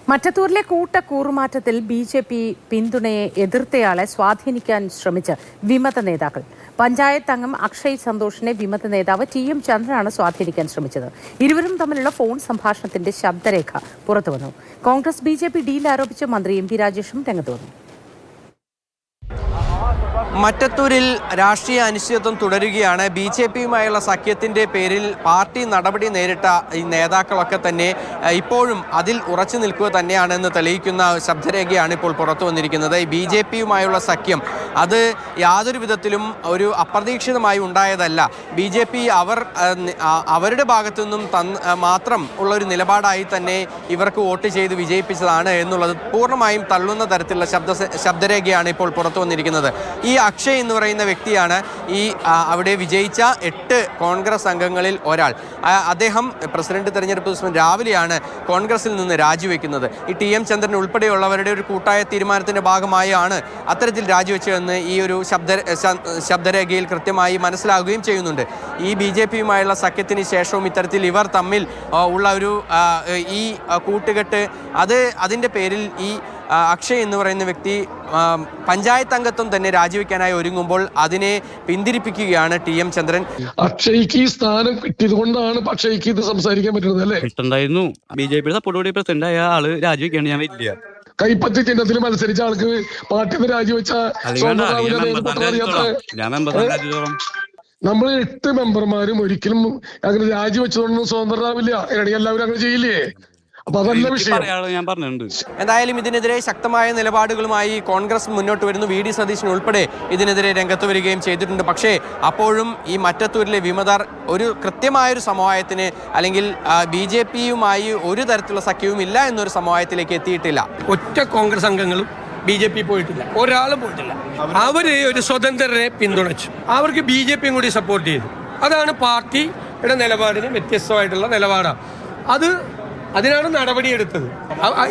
മറ്റത്തൂരിലെ കൂറുമാറ്റത്തിൽ BJP. പിന്തുണയെ എതിർത്തയാളെ സ്വാധീനിക്കാൻ ശ്രമിച്ച് വിമത നേതാക്കൾ. പഞ്ചായത്ത് അംഗം അക്ഷയ് സന്തോഷിനെ വിമത നേതാവ് ടി.എം. ചന്ദ്രനാണ് സ്വാധീനിക്കാൻ ശ്രമിച്ചത്. ഇരുവരും തമ്മിലുള്ള ഫോൺ സംഭാഷണത്തിന്റെ ശബ്ദരേഖ പുറത്തുവന്നു. കോൺഗ്രസ് ബി.ജെ.പി. ഡീൽ ആരോപിച്ച് മന്ത്രി എം പി രാജേഷും രംഗത്ത് വന്നു. മറ്റത്തൂരിൽ രാഷ്ട്രീയ അനിശ്ചിതത്വം തുടരുകയാണ്. ബി.ജെ.പിയുമായുള്ള സഖ്യത്തിൻ്റെ പേരിൽ പാർട്ടി നടപടി നേരിട്ട ഈ നേതാക്കളൊക്കെ തന്നെ ഇപ്പോഴും അതിൽ ഉറച്ചു നിൽക്കുക തന്നെയാണെന്ന് തെളിയിക്കുന്ന ശബ്ദരേഖയാണ് ഇപ്പോൾ പുറത്തു വന്നിരിക്കുന്നത്. ഈ ബി.ജെ.പിയുമായുള്ള സഖ്യം അത് യാതൊരു വിധത്തിലും ഒരു അപ്രതീക്ഷിതമായി ഉണ്ടായതല്ല. ബി.ജെ.പി. അവരുടെ ഭാഗത്തു നിന്നും മാത്രം ഉള്ളൊരു നിലപാടായി തന്നെ ഇവർക്ക് വോട്ട് ചെയ്ത് വിജയിപ്പിച്ചതാണ് എന്നുള്ളത് പൂർണ്ണമായും തള്ളുന്ന തരത്തിലുള്ള ശബ്ദരേഖയാണ് ഇപ്പോൾ പുറത്തു വന്നിരിക്കുന്നത്. ഈ അക്ഷയ് എന്ന് പറയുന്ന വ്യക്തിയാണ് ഈ അവിടെ വിജയിച്ച 8 കോൺഗ്രസ് അംഗങ്ങളിൽ ഒരാൾ. അദ്ദേഹം പ്രസിഡന്റ് തെരഞ്ഞെടുപ്പ് ദിവസം രാവിലെയാണ് കോൺഗ്രസിൽ നിന്ന് രാജിവെക്കുന്നത്. ഈ ടി.എം. ചന്ദ്രൻ ഉൾപ്പെടെയുള്ളവരുടെ ഒരു കൂട്ടായ തീരുമാനത്തിൻ്റെ ഭാഗമായാണ് അത്തരത്തിൽ രാജിവെച്ചതെന്ന് ഈ ഒരു ശബ്ദരേഖയിൽ കൃത്യമായി മനസ്സിലാകുകയും ചെയ്യുന്നുണ്ട്. ഈ ബി.ജെ.പിയുമായുള്ള സഖ്യത്തിന് ശേഷവും ഇത്തരത്തിൽ ഇവർ തമ്മിൽ ഉള്ള ഒരു ഈ കൂട്ടുകെട്ട് അതിൻ്റെ പേരിൽ ഈ അക്ഷയ് എന്ന് പറയുന്ന വ്യക്തി പഞ്ചായത്ത് അംഗത്വം തന്നെ രാജിവെക്കാനായി ഒരുങ്ങുമ്പോൾ അതിനെ പിന്തിരിപ്പിക്കുകയാണ് ടി.എം. ചന്ദ്രൻ. അക്ഷയ്ക്ക് ഈ സ്ഥാനം കിട്ടിയത് കൊണ്ടാണ് അക്ഷയ്ക്ക് ഇത് സംസാരിക്കാൻ പറ്റുന്നത് അല്ലേ? ഇഷ്ടണ്ടായിരുന്നു. ബി.ജെ.പി. സപ്പോർട്ടോടെ പ്രസിഡന്റ് ആയ ആള് രാജിവെക്കാണ് ഞാൻ വലിയ കൈപ്പത്തി ചിഹ്നത്തിൽ മത്സരിച്ച ആൾക്ക് പാർട്ടി രാജിവെച്ച നമ്മൾ 8 മെമ്പർമാരും ഒരിക്കലും അങ്ങനെ രാജിവെച്ചതൊന്നും സ്വതന്ത്രരാവില്ല. എല്ലാവരും അങ്ങനെ ചെയ്യില്ലേ? അപ്പൊ അതല്ല വിഷയം. എന്തായാലും ഇതിനെതിരെ ശക്തമായ നിലപാടുകളുമായി കോൺഗ്രസ് മുന്നോട്ട് വരുന്നു. വി.ഡി. സതീശൻ ഉൾപ്പെടെ ഇതിനെതിരെ രംഗത്ത് വരികയും ചെയ്തിട്ടുണ്ട്. പക്ഷേ അപ്പോഴും ഈ മറ്റത്തൂരിലെ വിമതർ ഒരു കൃത്യമായൊരു സമവായത്തിന് അല്ലെങ്കിൽ ബി.ജെ.പിയുമായി ഒരു തരത്തിലുള്ള സഖ്യവും ഇല്ല എന്നൊരു സമവായത്തിലേക്ക് എത്തിയിട്ടില്ല. ഒറ്റ കോൺഗ്രസ് അംഗങ്ങളും ബി.ജെ.പി. പോയിട്ടില്ല, ഒരാളും പോയിട്ടില്ല. അവര് ഒരു സ്വതന്ത്രരെ പിന്തുണച്ചു, അവർക്ക് ബി.ജെ.പിയും കൂടി സപ്പോർട്ട് ചെയ്തു. അതാണ് പാർട്ടിയുടെ നിലപാടിന് വ്യത്യസ്തമായിട്ടുള്ള നിലപാടാണ്. അതിനാണ് നടപടിയെടുത്തത്.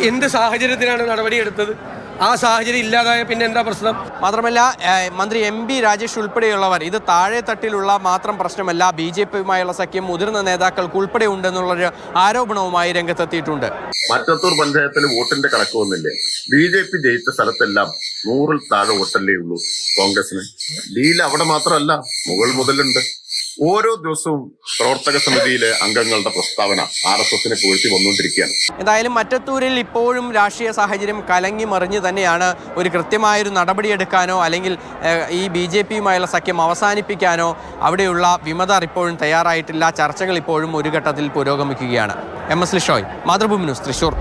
എന്ത് സാഹചര്യത്തിനാണ് നടപടിയെടുത്തത്? ആ സാഹചര്യം ഇല്ലാതായ പിന്നെ എന്താ പ്രശ്നം? മാത്രമല്ല മന്ത്രി എം പി രാജേഷ് ഉൾപ്പെടെയുള്ളവർ ഇത് താഴെ തട്ടിലുള്ള മാത്രം പ്രശ്നമല്ല, ബി.ജെ.പിയുമായുള്ള സഖ്യം മുതിർന്ന നേതാക്കൾക്ക് ഉൾപ്പെടെ ഉണ്ടെന്നുള്ളൊരു ആരോപണവുമായി രംഗത്തെത്തിയിട്ടുണ്ട്. മറ്റത്തൂർ പഞ്ചായത്തിൽ വോട്ടിന്റെ കണക്ക് വന്നില്ലേ? ബി.ജെ.പി. ജയിച്ച സ്ഥലത്തെല്ലാം 100-ൽ താഴെ വോട്ടല്ലേ ഉള്ളൂ കോൺഗ്രസിന്. ഡീൽ അവിടെ മാത്രമല്ല, മുകൾ മുതലുണ്ട്. ഓരോ ദിവസവും പ്രവർത്തക സമിതിയിലെ അംഗങ്ങളുടെ പ്രസ്താവന RSSനെ പുകഴ്ത്തി വന്നുകൊണ്ടിരിക്കുകയാണ്. എന്തായാലും മറ്റത്തൂരിൽ ഇപ്പോഴും രാഷ്ട്രീയ സാഹചര്യം കലങ്ങി മറിഞ്ഞ് തന്നെയാണ്. ഒരു കൃത്യമായൊരു നടപടിയെടുക്കാനോ അല്ലെങ്കിൽ ഈ ബി.ജെ.പിയുമായുള്ള സഖ്യം അവസാനിപ്പിക്കാനോ അവിടെയുള്ള വിമതർ ഇപ്പോഴും തയ്യാറായിട്ടില്ല. ചർച്ചകൾ ഇപ്പോഴും ഒരു ഘട്ടത്തിൽ പുരോഗമിക്കുകയാണ്. MS Lishoy, Mathrubhumi news, Thrissur.